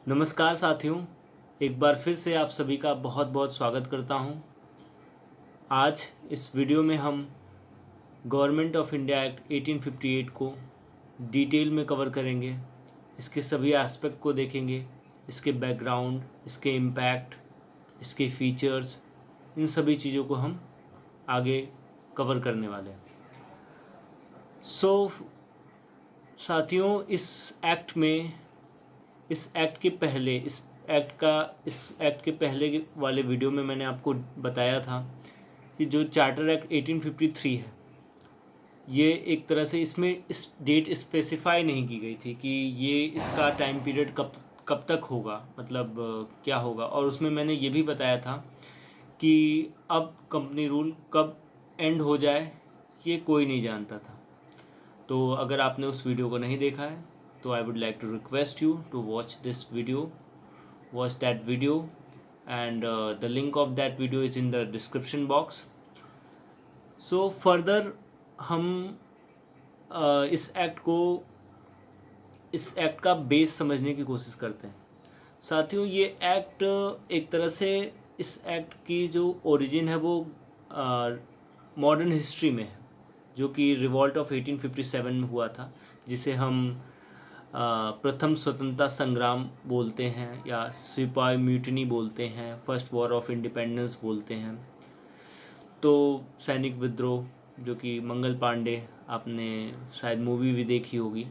नमस्कार साथियों, एक बार फिर से आप सभी का बहुत बहुत स्वागत करता हूं। आज इस वीडियो में हम गवर्नमेंट ऑफ इंडिया एक्ट 1858 को डिटेल में कवर करेंगे। इसके सभी एस्पेक्ट को देखेंगे, इसके बैकग्राउंड, इसके इम्पैक्ट, इसके फीचर्स, इन सभी चीज़ों को हम आगे कवर करने वाले हैं। साथियों, इस एक्ट के पहले वाले वीडियो में मैंने आपको बताया था कि जो चार्टर एक्ट 1853 है, ये एक तरह से इसमें इस डेट स्पेसिफाई नहीं की गई थी कि ये इसका टाइम पीरियड कब तक होगा, मतलब क्या होगा। और उसमें मैंने ये भी बताया था कि अब कंपनी रूल कब एंड हो जाए ये कोई नहीं जानता था। तो अगर आपने उस वीडियो को नहीं देखा है तो I would like to request you to watch that video and the link of that video is in the description box. So further हम इस एक्ट का बेस समझने की कोशिश करते हैं। साथियों, ये एक्ट एक तरह से इस एक्ट की जो ओरिजिन है वो मॉडर्न हिस्ट्री में है, जो कि रिवॉल्ट ऑफ 1857 में हुआ था, जिसे हम प्रथम स्वतंत्रता संग्राम बोलते हैं या सिपाही म्यूटिनी बोलते हैं, फर्स्ट वॉर ऑफ इंडिपेंडेंस बोलते हैं। तो सैनिक विद्रोह, जो कि मंगल पांडे, आपने शायद मूवी भी देखी होगी।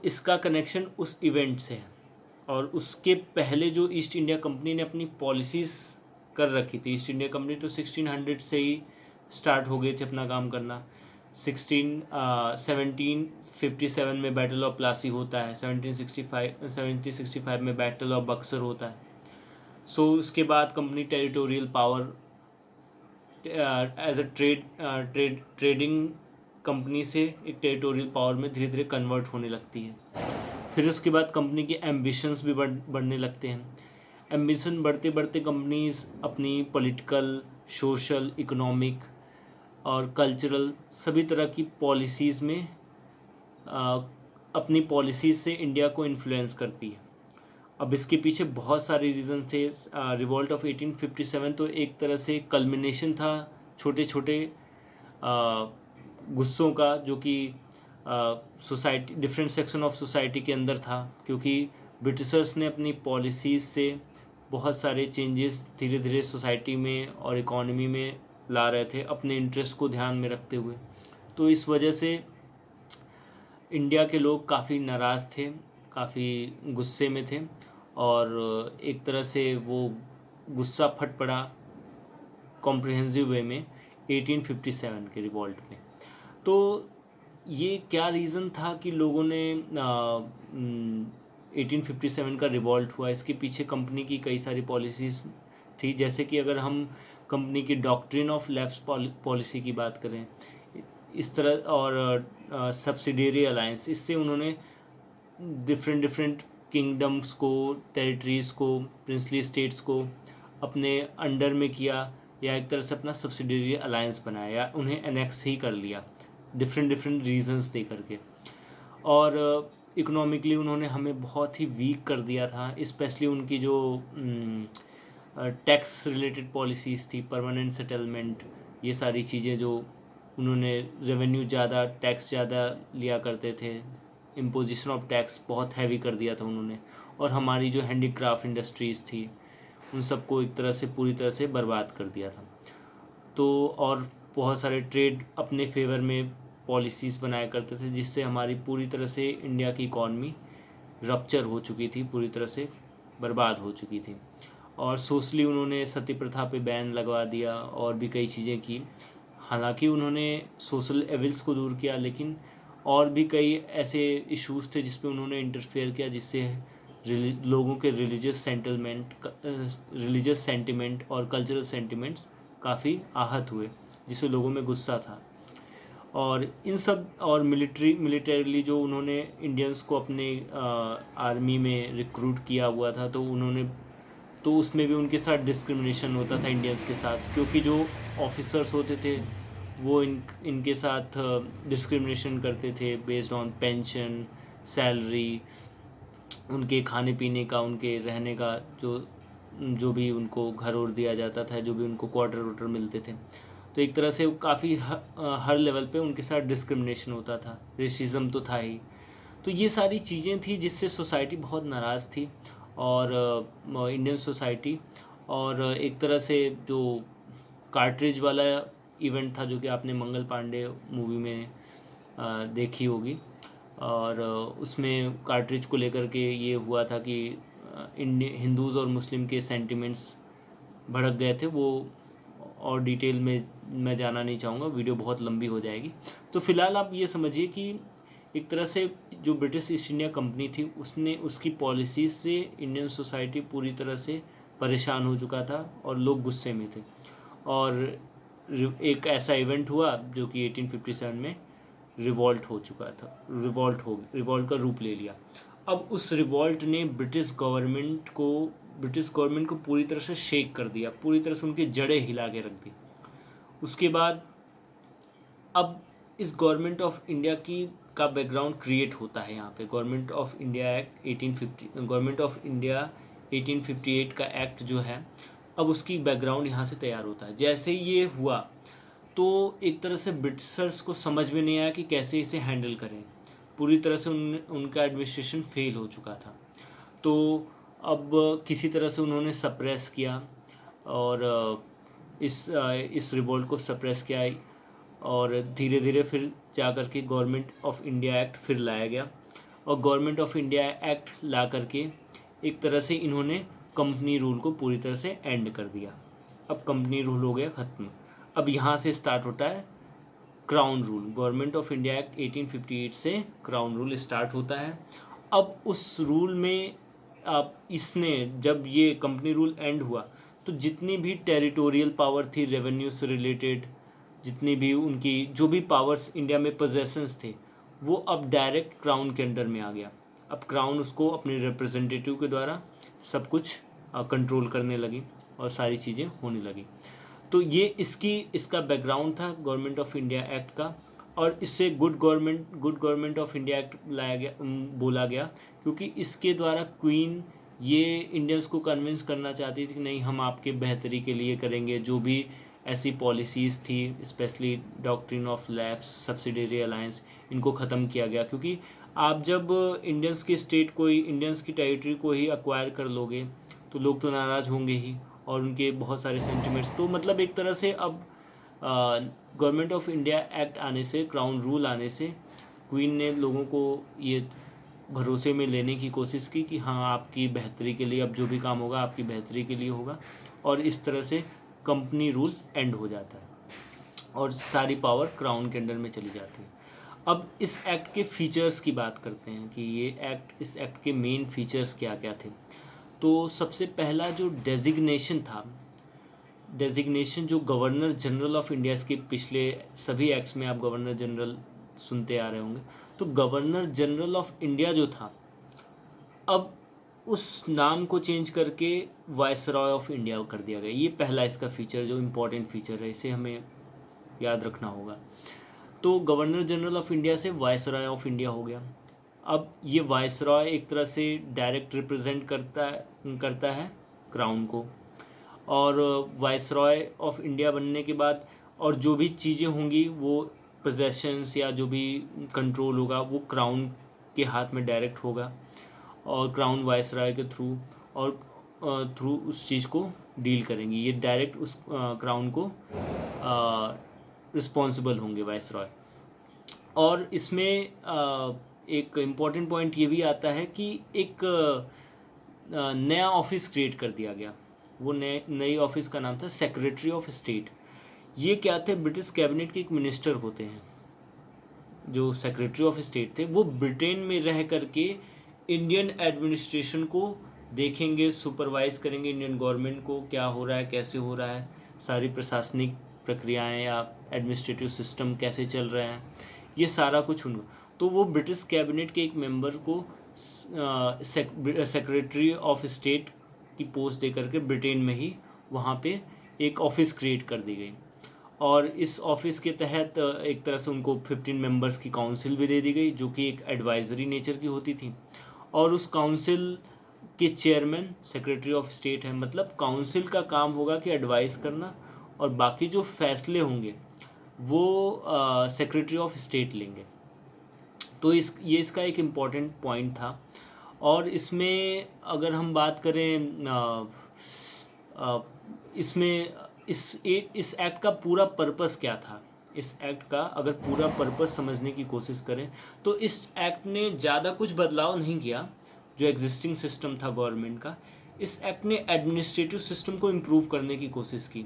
इसका कनेक्शन उस इवेंट से है। और उसके पहले जो ईस्ट इंडिया कंपनी ने अपनी पॉलिसीज़ कर रखी थी, ईस्ट इंडिया कंपनी तो 1600 से ही स्टार्ट हो गए थे अपना काम करना। 1757 में बैटल ऑफ प्लासी होता है, 1765 में बैटल ऑफ बक्सर होता है। उसके बाद company territorial power as a trading company से एक टेरिटोरियल पावर में धीरे धीरे कन्वर्ट होने लगती है। फिर उसके बाद कंपनी के एम्बिशंस भी बढ़ने लगते हैं। एम्बिशन बढ़ते बढ़ते कंपनीज अपनी पॉलिटिकल, सोशल, इकोनॉमिक और कल्चरल सभी तरह की पॉलिसीज़ में अपनी पॉलिसीज़ से इंडिया को इन्फ्लुएंस करती है। अब इसके पीछे बहुत सारे रीज़न थे। रिवॉल्ट ऑफ 1857 तो एक तरह से कल्मिनेशन था छोटे छोटे गुस्सों का, जो कि society, different section of society के अंदर था, क्योंकि ब्रिटिशर्स ने अपनी पॉलिसीज़ से बहुत सारे चेंजेस धीरे धीरे सोसाइटी में और इकॉनमी में ला रहे थे, अपने इंटरेस्ट को ध्यान में रखते हुए। तो इस वजह से इंडिया के लोग काफ़ी नाराज़ थे, काफ़ी गुस्से में थे, और एक तरह से वो गुस्सा फट पड़ा कॉम्प्रिहेंसिव वे में 1857 के रिवॉल्ट में। तो ये क्या रीज़न था कि लोगों ने 1857 का रिवॉल्ट हुआ? इसके पीछे कंपनी की कई सारी पॉलिसीज़ थी। जैसे कि अगर हम कंपनी की डॉक्ट्रिन ऑफ लैप्स पॉलिसी की बात करें, इस तरह, और सब्सिडियरी अलायंस, इससे उन्होंने डिफरेंट किंगडम्स को, टेरिटरीज़ को, प्रिंसली स्टेट्स को अपने अंडर में किया, या एक तरह से अपना सब्सिडियरी अलायंस बनाया, या उन्हें एनेक्स ही कर लिया डिफरेंट रीजंस दे करके। और इकोनॉमिकली उन्होंने हमें बहुत ही वीक कर दिया था, स्पेशली उनकी जो टैक्स रिलेटेड पॉलिसीज़ थी, परमानेंट सेटलमेंट, ये सारी चीज़ें, जो उन्होंने रेवेन्यू ज़्यादा, टैक्स ज़्यादा लिया करते थे, इम्पोजिशन ऑफ टैक्स बहुत हैवी कर दिया था उन्होंने। और हमारी जो हैंडीक्राफ्ट इंडस्ट्रीज़ थी, उन सबको एक तरह से पूरी तरह से बर्बाद कर दिया था। तो और बहुत सारे ट्रेड अपने फेवर में पॉलिसीज़ बनाया करते थे, जिससे हमारी पूरी तरह से इंडिया की इकॉनमी रप्चर हो चुकी थी, पूरी तरह से बर्बाद हो चुकी थी। और सोशली उन्होंने सती प्रथा पे बैन लगवा दिया और भी कई चीज़ें की। हालांकि उन्होंने सोशल एविल्स को दूर किया, लेकिन और भी कई ऐसे इश्यूज़ थे जिस पे उन्होंने इंटरफेयर किया, जिससे लोगों के रिलीजियस सेंटिमेंट और कल्चरल सेंटिमेंट्स काफ़ी आहत हुए, जिससे लोगों में गुस्सा था। और इन सब, और मिलिटरीली जो उन्होंने इंडियंस को अपने आर्मी में रिक्रूट किया हुआ था, तो उसमें भी उनके साथ डिस्क्रिमिनेशन होता था इंडियंस के साथ, क्योंकि जो ऑफिसर्स होते थे वो इनके साथ डिस्क्रिमिनेशन करते थे बेस्ड ऑन पेंशन, सैलरी, उनके खाने पीने का, उनके रहने का, जो भी उनको घर और दिया जाता था, जो भी उनको क्वार्टर वार्टर मिलते थे, तो एक तरह से काफ़ी हर लेवल पे उनके साथ डिस्क्रिमिनेशन होता था, रेसिज्म तो था ही। तो ये सारी चीज़ें थी जिससे सोसाइटी बहुत नाराज़ थी, और इंडियन सोसाइटी। और एक तरह से जो कार्ट्रिज वाला इवेंट था, जो कि आपने मंगल पांडे मूवी में देखी होगी, और उसमें कार्ट्रिज को लेकर के ये हुआ था कि हिंदूज़ और मुस्लिम के सेंटिमेंट्स भड़क गए थे। वो और डिटेल में मैं जाना नहीं चाहूँगा, वीडियो बहुत लंबी हो जाएगी। तो फ़िलहाल आप ये समझिए कि एक तरह से जो ब्रिटिश ईस्ट इंडिया कंपनी थी, उसने उसकी पॉलिसीज़ से इंडियन सोसाइटी पूरी तरह से परेशान हो चुका था और लोग गुस्से में थे। और एक ऐसा इवेंट हुआ जो कि 1857 में रिवॉल्ट हो चुका था, रिवॉल्ट का रूप ले लिया। अब उस रिवॉल्ट ने ब्रिटिश गवर्नमेंट को पूरी तरह से शेक कर दिया, पूरी तरह से उनकी जड़ें हिला के रख दी। उसके बाद अब इस गवर्नमेंट ऑफ इंडिया का बैकग्राउंड क्रिएट होता है यहाँ पे। गवर्नमेंट ऑफ इंडिया एक्ट 1858 का एक्ट जो है, अब उसकी बैकग्राउंड यहाँ से तैयार होता है। जैसे ये हुआ तो एक तरह से ब्रिटिशर्स को समझ में नहीं आया कि कैसे इसे हैंडल करें। पूरी तरह से उनका एडमिनिस्ट्रेशन फेल हो चुका था। तो अब किसी तरह से उन्होंने सप्रेस किया, और इस रिवोल्ट को सप्रेस किया, और धीरे धीरे फिर जा कर के गवर्नमेंट ऑफ इंडिया एक्ट फिर लाया गया। और गवर्नमेंट ऑफ इंडिया एक्ट ला करके एक तरह से इन्होंने कंपनी रूल को पूरी तरह से एंड कर दिया। अब कंपनी रूल हो गया ख़त्म। अब यहाँ से स्टार्ट होता है crown rule. Government of India act 1858 से क्राउन रूल स्टार्ट होता है। अब उस रूल में अब इसने, जब ये कंपनी रूल एंड हुआ, तो जितनी भी टेरिटोरियल पावर थी, रेवेन्यू से रिलेटेड जितनी भी उनकी जो भी पावर्स इंडिया में पोजेशंस थे, वो अब डायरेक्ट क्राउन के अंडर में आ गया। अब क्राउन उसको अपने रिप्रेजेंटेटिव के द्वारा सब कुछ कंट्रोल करने लगी और सारी चीज़ें होने लगी। तो ये इसका बैकग्राउंड था गवर्नमेंट ऑफ इंडिया एक्ट का। और इससे good government of India act लाया गया, बोला गया, क्योंकि इसके द्वारा क्वीन ये इंडियंस को कन्विंस करना चाहती थी कि नहीं, हम आपके बेहतरी के लिए करेंगे। जो भी ऐसी पॉलिसीज़ थी, specially doctrine of lapse, subsidiary alliance, इनको ख़त्म किया गया। क्योंकि आप जब इंडियंस की टेरिटरी को ही अक्वायर कर लोगे तो लोग तो नाराज़ होंगे ही, और उनके बहुत सारे सेंटिमेंट्स। तो मतलब एक तरह से अब गवर्नमेंट ऑफ इंडिया एक्ट आने से, क्राउन रूल आने से, क्वीन ने लोगों को ये भरोसे में लेने की कोशिश की कि हाँ, आपकी बेहतरी के लिए अब जो भी काम होगा आपकी बेहतरी के लिए होगा। और इस तरह से कंपनी रूल एंड हो जाता है और सारी पावर क्राउन के अंडर में चली जाती है। अब इस एक्ट के फीचर्स की बात करते हैं कि इस एक्ट के मेन फीचर्स क्या क्या थे। तो सबसे पहला जो डेजिग्नेशन था, जो गवर्नर जनरल ऑफ इंडिया, इसके पिछले सभी एक्ट्स में आप गवर्नर जनरल सुनते आ रहे होंगे, तो गवर्नर जनरल ऑफ इंडिया जो था, अब उस नाम को चेंज करके वायसरॉय ऑफ इंडिया कर दिया गया। ये पहला इसका फीचर, जो इम्पोर्टेंट फीचर है, इसे हमें याद रखना होगा। तो गवर्नर जनरल ऑफ इंडिया से वायसरॉय ऑफ इंडिया हो गया। अब ये वायसरॉय एक तरह से डायरेक्ट रिप्रेजेंट करता है क्राउन को, और वायसरॉय ऑफ इंडिया बनने के बाद और जो भी चीज़ें होंगी, वो पोजेशंस या जो भी कंट्रोल होगा, वो क्राउन के हाथ में डायरेक्ट होगा, और क्राउन वायसरॉय के थ्रू उस चीज़ को डील करेंगी। ये डायरेक्ट उस क्राउन को रिस्पॉन्सिबल होंगे वायसरॉय। और इसमें एक इम्पॉर्टेंट पॉइंट ये भी आता है कि एक नया ऑफिस क्रिएट कर दिया गया। वो नई ऑफिस का नाम था सेक्रेटरी ऑफ स्टेट। ये क्या थे? ब्रिटिश कैबिनेट के एक मिनिस्टर होते हैं जो सेक्रेटरी ऑफ स्टेट थे। वो ब्रिटेन में रह करके इंडियन एडमिनिस्ट्रेशन को देखेंगे, सुपरवाइज करेंगे इंडियन गवर्नमेंट को, क्या हो रहा है, कैसे हो रहा है, सारी प्रशासनिक प्रक्रियाएं या एडमिनिस्ट्रेटिव सिस्टम कैसे चल रहे हैं, ये सारा कुछ उनको। तो वो ब्रिटिश कैबिनेट के एक मेंबर को सेक्रेटरी ऑफ स्टेट की पोस्ट दे करके ब्रिटेन में ही वहाँ पे एक ऑफिस क्रिएट कर दी गई। और इस ऑफिस के तहत एक तरह से उनको 15 मेंबर्स की काउंसिल भी दे दी गई, जो कि एक एडवाइजरी नेचर की होती थी। और उस काउंसिल के चेयरमैन सेक्रेटरी ऑफ स्टेट है। मतलब काउंसिल का काम होगा कि एडवाइस करना, और बाकी जो फैसले होंगे वो सेक्रेटरी ऑफ स्टेट लेंगे। तो ये इसका एक इम्पॉर्टेंट पॉइंट था। और इसमें अगर हम बात करें इसमें इस एक्ट का पूरा पर्पस क्या था, इस एक्ट का अगर पूरा पर्पस समझने की कोशिश करें तो इस एक्ट ने ज़्यादा कुछ बदलाव नहीं किया जो एग्जिस्टिंग सिस्टम था गवर्नमेंट का। इस एक्ट ने एडमिनिस्ट्रेटिव सिस्टम को इम्प्रूव करने की कोशिश की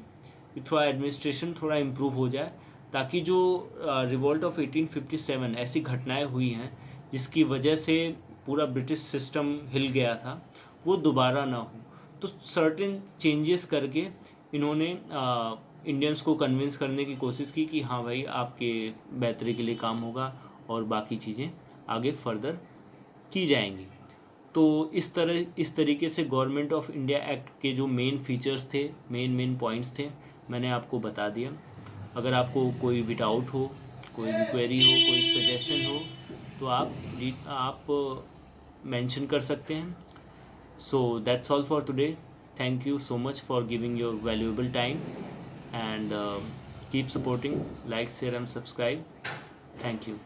कि थोड़ा एडमिनिस्ट्रेशन थोड़ा इम्प्रूव हो जाए, ताकि जो रिवॉल्ट ऑफ 1857 ऐसी घटनाएं हुई हैं जिसकी वजह से पूरा ब्रिटिश सिस्टम हिल गया था, वो दोबारा ना हो। तो सर्टेन चेंजेस करके इन्होंने इंडियंस को कन्विंस करने की कोशिश की कि हाँ भाई आपके बेहतरी के लिए काम होगा और बाकी चीज़ें आगे फर्दर की जाएंगी। तो इस तरीके से गवर्नमेंट ऑफ इंडिया एक्ट के जो मेन फीचर्स थे, मेन पॉइंट्स थे, मैंने आपको बता दिया। अगर आपको कोई भी डाउट हो, कोई भी क्वेरी हो, कोई सजेशन हो, तो आप मेंशन कर सकते हैं। So that's all for today. Thank you so much for giving your valuable time, and keep supporting, like, share and subscribe. Thank you.